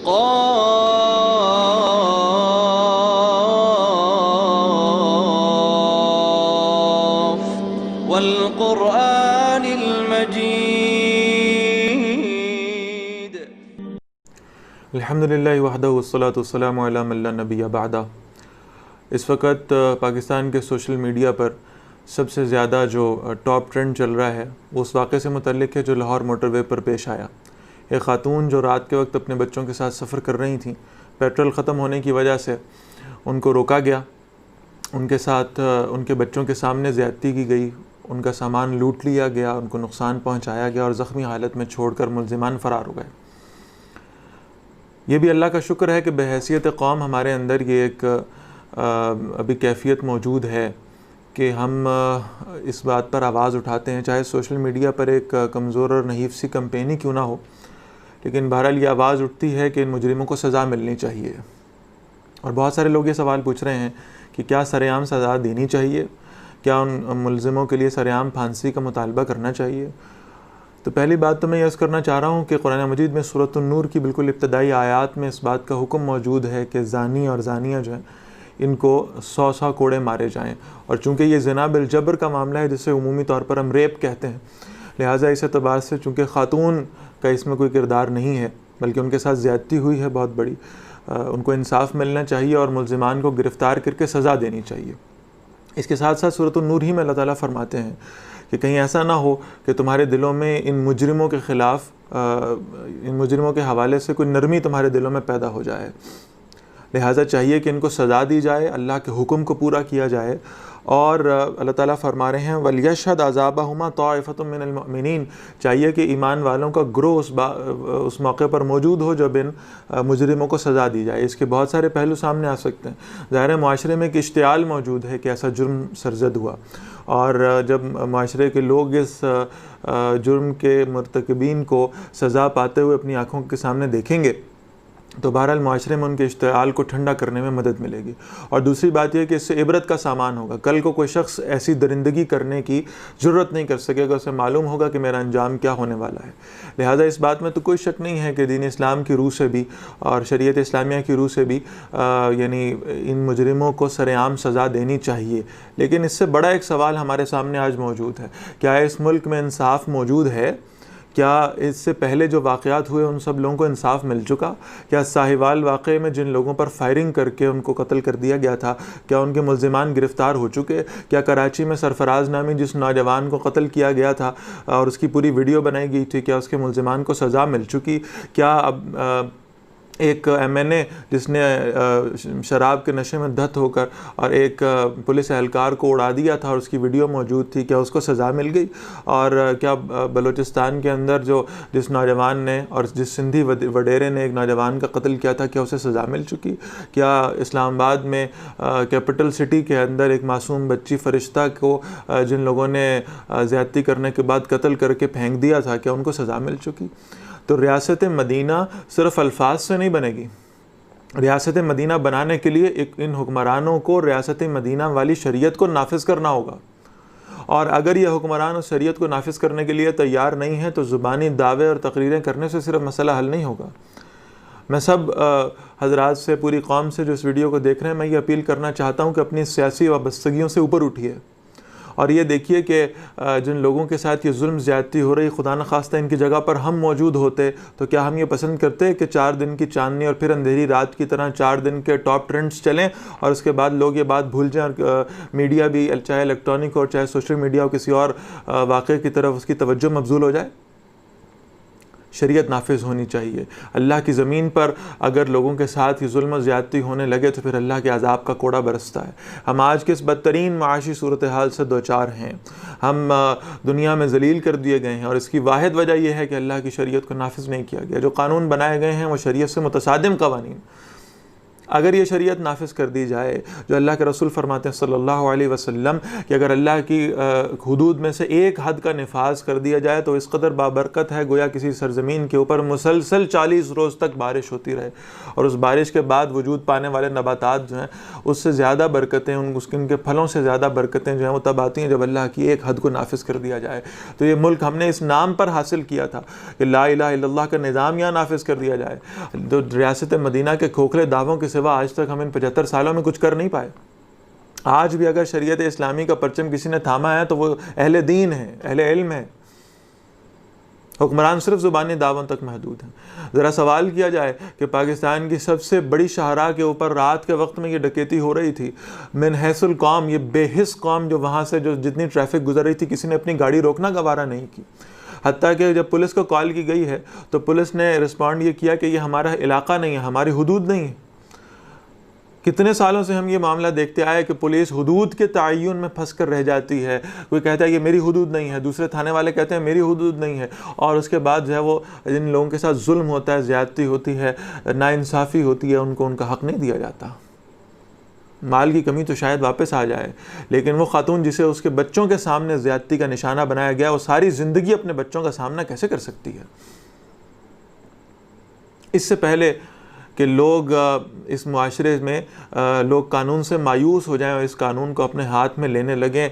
قاف والقرآن المجيد. الحمدللہ وحدہ والصلاۃ والسلام علی من لا نبی بعدہ. اس وقت پاکستان کے سوشل میڈیا پر سب سے زیادہ جو ٹاپ ٹرینڈ چل رہا ہے وہ اس واقعے سے متعلق ہے جو لاہور موٹر وے پر پیش آیا. ایک خاتون جو رات کے وقت اپنے بچوں کے ساتھ سفر کر رہی تھیں، پیٹرول ختم ہونے کی وجہ سے ان کو روکا گیا، ان کے ساتھ ان کے بچوں کے سامنے زیادتی کی گئی، ان کا سامان لوٹ لیا گیا، ان کو نقصان پہنچایا گیا اور زخمی حالت میں چھوڑ کر ملزمان فرار ہو گئے. یہ بھی اللہ کا شکر ہے کہ بحیثیت قوم ہمارے اندر یہ ایک ابھی کیفیت موجود ہے کہ ہم اس بات پر آواز اٹھاتے ہیں، چاہے سوشل میڈیا پر ایک کمزور اور نحیف سی کمپینی کیوں نہ ہو، لیکن بہرحال یہ آواز اٹھتی ہے کہ ان مجرموں کو سزا ملنی چاہیے. اور بہت سارے لوگ یہ سوال پوچھ رہے ہیں کہ کیا سر عام سزا دینی چاہیے، کیا ان ملزموں کے لیے سر عام پھانسی کا مطالبہ کرنا چاہیے. تو پہلی بات تو میں یہ عرض کرنا چاہ رہا ہوں کہ قرآن مجید میں سورۃ النور کی بالکل ابتدائی آیات میں اس بات کا حکم موجود ہے کہ زانی اور زانیہ جو ہیں ان کو 100 کوڑے مارے جائیں. اور چونکہ یہ زنا بالجبر کا معاملہ ہے جسے عمومی طور پر ہم ریپ کہتے ہیں، لہٰذا اس اعتبار سے چونکہ خاتون کا اس میں کوئی کردار نہیں ہے بلکہ ان کے ساتھ زیادتی ہوئی ہے بہت بڑی، ان کو انصاف ملنا چاہیے اور ملزمان کو گرفتار کر کے سزا دینی چاہیے. اس کے ساتھ ساتھ سورۃ النور ہی میں اللہ تعالیٰ فرماتے ہیں کہ کہیں ایسا نہ ہو کہ تمہارے دلوں میں ان مجرموں کے خلاف ان مجرموں کے حوالے سے کوئی نرمی تمہارے دلوں میں پیدا ہو جائے. لہٰذا چاہیے کہ ان کو سزا دی جائے، اللہ کے حکم کو پورا کیا جائے. اور اللہ تعالیٰ فرما رہے ہیں وَلْيَشْهَدْ عَذَابَهُمَا طَائِفَةٌ مِّنَ الْمُؤْمِنِينَ، چاہیے کہ ایمان والوں کا گروہ اس موقع پر موجود ہو جب ان مجرموں کو سزا دی جائے. اس کے بہت سارے پہلو سامنے آ سکتے ہیں. ظاہر معاشرے میں ایک اشتعال موجود ہے کہ ایسا جرم سرزد ہوا، اور جب معاشرے کے لوگ اس جرم کے مرتکبین کو سزا پاتے ہوئے اپنی آنکھوں کے سامنے دیکھیں گے تو بہرحال معاشرے میں ان کے اشتعال کو ٹھنڈا کرنے میں مدد ملے گی. اور دوسری بات یہ کہ اس سے عبرت کا سامان ہوگا. کل کو کوئی شخص ایسی درندگی کرنے کی جرت نہیں کر سکے گا، اسے معلوم ہوگا کہ میرا انجام کیا ہونے والا ہے. لہٰذا اس بات میں تو کوئی شک نہیں ہے کہ دین اسلام کی روح سے بھی اور شریعت اسلامیہ کی روح سے بھی یعنی ان مجرموں کو سر عام سزا دینی چاہیے. لیکن اس سے بڑا ایک سوال ہمارے سامنے آج موجود ہے، کیا اس ملک میں انصاف موجود ہے؟ کیا اس سے پہلے جو واقعات ہوئے ان سب لوگوں کو انصاف مل چکا؟ کیا ساہیوال واقعے میں جن لوگوں پر فائرنگ کر کے ان کو قتل کر دیا گیا تھا، کیا ان کے ملزمان گرفتار ہو چکے؟ کیا کراچی میں سرفراز نامی جس نوجوان کو قتل کیا گیا تھا اور اس کی پوری ویڈیو بنائی گئی تھی، کیا اس کے ملزمان کو سزا مل چکی؟ کیا اب ایک MNA جس نے شراب کے نشے میں دھت ہو کر اور ایک پولیس اہلکار کو اڑا دیا تھا اور اس کی ویڈیو موجود تھی، کیا اس کو سزا مل گئی؟ اور کیا بلوچستان کے اندر جس نوجوان نے اور جس سندھی وڈیرے نے ایک نوجوان کا قتل کیا تھا، کیا اسے سزا مل چکی؟ کیا اسلام آباد میں کیپٹل سٹی کے اندر ایک معصوم بچی فرشتہ کو جن لوگوں نے زیادتی کرنے کے بعد قتل کر کے پھینک دیا تھا، کیا ان کو سزا مل چکی؟ تو ریاست مدینہ صرف الفاظ سے نہیں بنے گی. ریاست مدینہ بنانے کے لیے ان حکمرانوں کو ریاست مدینہ والی شریعت کو نافذ کرنا ہوگا. اور اگر یہ حکمران اس شریعت کو نافذ کرنے کے لیے تیار نہیں ہیں تو زبانی دعوے اور تقریریں کرنے سے صرف مسئلہ حل نہیں ہوگا. میں سب حضرات سے، پوری قوم سے جو اس ویڈیو کو دیکھ رہے ہیں، میں یہ اپیل کرنا چاہتا ہوں کہ اپنی سیاسی وابستگیوں سے اوپر اٹھیے اور یہ دیکھیے کہ جن لوگوں کے ساتھ یہ ظلم زیادتی ہو رہی، خدا نخواستہ ان کی جگہ پر ہم موجود ہوتے تو کیا ہم یہ پسند کرتے کہ 4 دن کی چاندنی اور پھر اندھیری رات کی طرح 4 دن کے ٹاپ ٹرینڈز چلیں اور اس کے بعد لوگ یہ بات بھول جائیں اور میڈیا بھی چاہے الیکٹرانک اور چاہے سوشل میڈیا ہو کسی اور واقعے کی طرف اس کی توجہ مبذول ہو جائے؟ شریعت نافذ ہونی چاہیے. اللہ کی زمین پر اگر لوگوں کے ساتھ یہ ظلم و زیادتی ہونے لگے تو پھر اللہ کے عذاب کا کوڑا برستا ہے. ہم آج کس بدترین معاشی صورتحال سے دوچار ہیں. ہم دنیا میں ذلیل کر دیے گئے ہیں اور اس کی واحد وجہ یہ ہے کہ اللہ کی شریعت کو نافذ نہیں کیا گیا. جو قانون بنائے گئے ہیں وہ شریعت سے متصادم قوانین. اگر یہ شریعت نافذ کر دی جائے جو اللہ کے رسول فرماتے ہیں صلی اللہ علیہ وسلم کہ اگر اللہ کی حدود میں سے ایک حد کا نفاذ کر دیا جائے تو اس قدر بابرکت ہے گویا کسی سرزمین کے اوپر مسلسل 40 روز تک بارش ہوتی رہے، اور اس بارش کے بعد وجود پانے والے نباتات جو ہیں اس سے زیادہ برکتیں، ان کے پھلوں سے زیادہ برکتیں جو ہیں وہ تب آتی ہیں جب اللہ کی ایک حد کو نافذ کر دیا جائے۔ تو یہ ملک ہم نے اس نام پر حاصل کیا تھا کہ لا الہ الا اللہ کا نظام یہاں نافذ کر دیا جائے۔ تو ریاست مدینہ کے کھوکھلے دعووں کے سوا آج تک ہم ان 75 سالوں میں کچھ کر نہیں پائے۔ آج بھی اگر شریعت اسلامی کا پرچم کسی نے تھاما ہے تو وہ اہل دین ہے، اہل علم ہے، حکمران صرف زبانی دعووں تک محدود ہیں۔ ذرا سوال کیا جائے کہ پاکستان کی سب سے بڑی شاہراہ کے اوپر رات کے وقت میں یہ ڈکیتی ہو رہی تھی، من حیث القوم، یہ بے حس قوم جو وہاں سے جو جتنی ٹریفک گزر رہی تھی کسی نے اپنی گاڑی روکنا گوارا نہیں کی، حتیٰ کہ جب پولیس کو کال کی گئی ہے تو پولیس نے رسپونڈ یہ کیا کہ یہ ہمارا علاقہ نہیں ہے، ہماری حدود نہیں ہے۔ کتنے سالوں سے ہم یہ معاملہ دیکھتے آئے کہ پولیس حدود کے تعین میں پھنس کر رہ جاتی ہے، کوئی کہتا ہے یہ میری حدود نہیں ہے، دوسرے تھانے والے کہتے ہیں میری حدود نہیں ہے، اور اس کے بعد جو ہے وہ جن لوگوں کے ساتھ ظلم ہوتا ہے، زیادتی ہوتی ہے، ناانصافی ہوتی ہے، ان کو ان کا حق نہیں دیا جاتا۔ مال کی کمی تو شاید واپس آ جائے، لیکن وہ خاتون جسے اس کے بچوں کے سامنے زیادتی کا نشانہ بنایا گیا وہ ساری زندگی اپنے بچوں کا سامنا کیسے کر سکتی ہے؟ اس سے پہلے کہ لوگ اس معاشرے میں لوگ قانون سے مایوس ہو جائیں اور اس قانون کو اپنے ہاتھ میں لینے لگیں،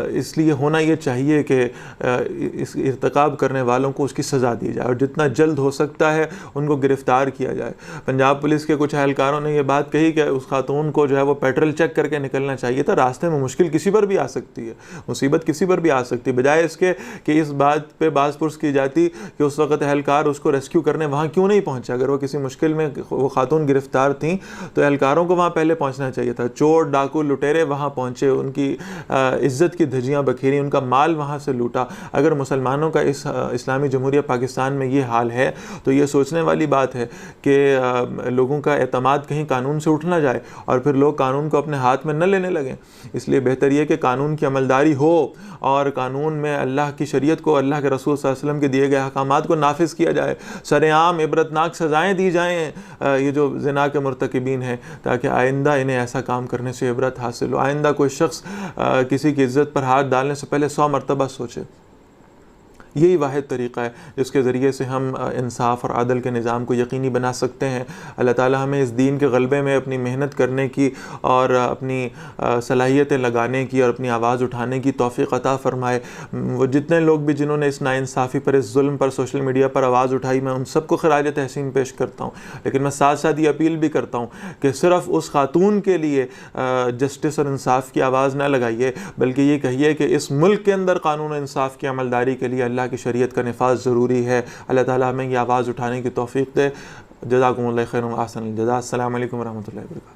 اس لیے ہونا یہ چاہیے کہ اس ارتکاب کرنے والوں کو اس کی سزا دی جائے اور جتنا جلد ہو سکتا ہے ان کو گرفتار کیا جائے۔ پنجاب پولیس کے کچھ اہلکاروں نے یہ بات کہی کہ اس خاتون کو جو ہے وہ پیٹرول چیک کر کے نکلنا چاہیے تھا، راستے میں مشکل کسی پر بھی آ سکتی ہے، مصیبت کسی پر بھی آ سکتی ہے، بجائے اس کے کہ اس بات پہ باز پرس کی جاتی کہ اس وقت اہلکار اس کو ریسکیو کرنے وہاں کیوں نہیں پہنچا۔ اگر وہ کسی مشکل میں وہ خاتون گرفتار تھیں تو اہلکاروں کو وہاں پہلے پہنچنا چاہیے تھا، چور ڈاکو لٹیرے وہاں پہنچے، ان کی عزت کی دھجیاں بکھیری، ان کا مال وہاں سے لوٹا۔ اگر مسلمانوں کا اس اسلامی جمہوریہ پاکستان میں یہ حال ہے تو یہ سوچنے والی بات ہے کہ لوگوں کا اعتماد کہیں قانون سے اٹھ نہ جائے اور پھر لوگ قانون کو اپنے ہاتھ میں نہ لینے لگیں۔ اس لیے بہتر یہ کہ قانون کی عملداری ہو اور قانون میں اللہ کی شریعت کو، اللہ کے رسول صلی اللہ علیہ وسلم کے دیے گئے احکامات کو نافذ کیا جائے، سر عام عبرتناک سزائیں دی جائیں یہ جو زنا کے مرتکبین ہیں، تاکہ آئندہ انہیں ایسا کام کرنے سے عبرت حاصل ہو، آئندہ کوئی شخص کسی کی عزت پر ہاتھ ڈالنے سے پہلے 100 مرتبہ سوچے۔ یہی واحد طریقہ ہے جس کے ذریعے سے ہم انصاف اور عدل کے نظام کو یقینی بنا سکتے ہیں۔ اللہ تعالی ہمیں اس دین کے غلبے میں اپنی محنت کرنے کی اور اپنی صلاحیتیں لگانے کی اور اپنی آواز اٹھانے کی توفیق عطا فرمائے۔ وہ جتنے لوگ بھی جنہوں نے اس ناانصافی پر، اس ظلم پر، سوشل میڈیا پر آواز اٹھائی، میں ان سب کو خراج تحسین پیش کرتا ہوں، لیکن میں ساتھ ساتھ یہ اپیل بھی کرتا ہوں کہ صرف اس خاتون کے لیے جسٹس اور انصاف کی آواز نہ لگائیے، بلکہ یہ کہیے کہ اس ملک کے اندر قانون و انصاف کی عملداری کے لیے اللہ کی شریعت کا نفاذ ضروری ہے۔ اللہ تعالیٰ ہمیں یہ آواز اٹھانے کی توفیق دے۔ جزاکم اللہ خیر و احسن الجزاء۔ السلام علیکم ورحمۃ اللہ وبرکاتہ۔